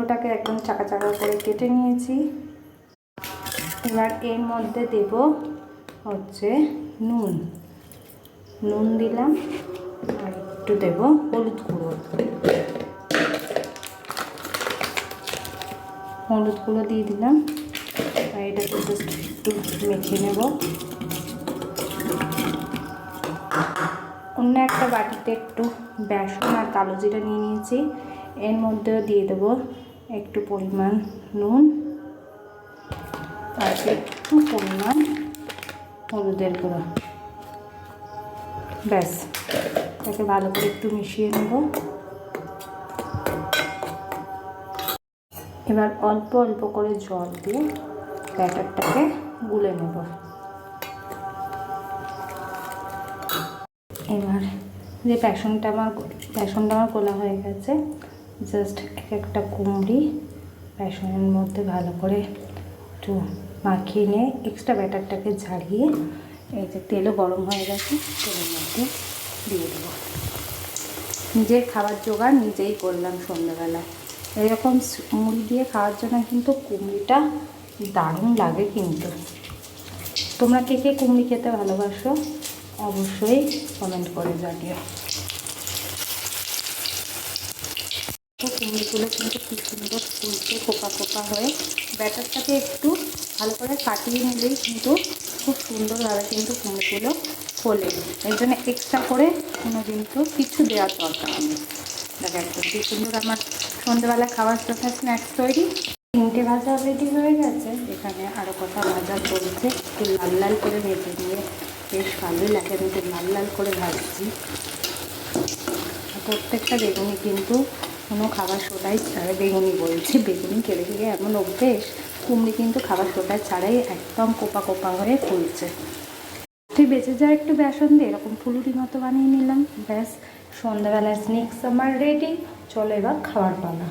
কুমড়োটাকে একদম চাকা চাকা করে কেটে নিয়েছি। এবার এর মধ্যে দেব হচ্ছে নুন, নুন দিলাম, আর একটু দেব হলুদ গুঁড়ো, হলুদ গুঁড়ো দিয়ে দিলাম। আর এটাকে জাস্ট একটু মেখে নেব। অন্য একটা বাটিতে একটু বেসন আর কালো জিরা নিয়ে নিয়েছি। এর মধ্যেও দিয়ে দেবো একটু পরিমাণ নুন আর একটু পরিমাণ হলুদের গুঁড়ো। ব্যাস, এটাকে ভালো করে একটু মিশিয়ে নেব। এবার অল্প অল্প করে জল দিয়ে ব্যাটারটাকে গুলে নেব। এবার যে বেসনটা আমার গোলা হয়ে গেছে, জাস্ট একটা কুমড়ি বেসনের মধ্যে ভালো করে একটু মাখিয়ে নিয়ে এক্সট্রা ব্যাটারটাকে ঝাড়িয়ে এই যে তেলও গরম হয়ে গেছে, তেলের মধ্যে দিয়ে দেবো। নিজের খাবার জোগাড় নিজেই করলাম সন্ধ্যাবেলায়। এরকম মুড়ি দিয়ে খাওয়ার জন্য কিন্তু কুমড়িটা দারুণ লাগে। কিন্তু তোমরা কে কে কুমড়ি খেতে ভালোবাসো অবশ্যই কমেন্ট করে জানিও। কুমড়িগুলো কিন্তু খুব সুন্দর ফুলছে কোপা কোপা হয়ে। ব্যাটারটাকে একটু ভালো করে কাটিয়ে নিলেই কিন্তু খুব সুন্দরভাবে কিন্তু কুমড়িগুলো ফোলে। এর জন্য এক্সট্রা করে কোনো কিন্তু কিছু দেওয়ার দরকার নেই। দেখা যাচ্ছে কি সুন্দর আমার সন্ধ্যেবেলা খাবার জন্য স্ন্যাক্স তৈরি। 3টে ভাজা রেডি হয়ে গেছে। এখানে আরও কটা ভাজা চলছে, একটু লাল লাল করে ভেজে নিয়ে বেশ ভালোই লাগে। আমি একটু লাল লাল করে ভাজছি। প্রত্যেকটা বেগুনি কিন্তু কোনো খাবার সোডাই ছাড়াই, বেগুনি বলছি, বেগুনি কেড়ে গিয়ে এমন অভ্যেস, কুমড়ি কিন্তু খাবার সোডা ছাড়াই একদম কোপা কোপা হয়ে ফুলছে। তুই বেঁচে যায় একটু বেসন দিয়ে এরকম ফুলুরি মতো বানিয়ে নিলাম। ব্যাস, সন্ধ্যাবেলার স্ন্যাক্স আমার রেডি। চলো এবার খাবার পালা।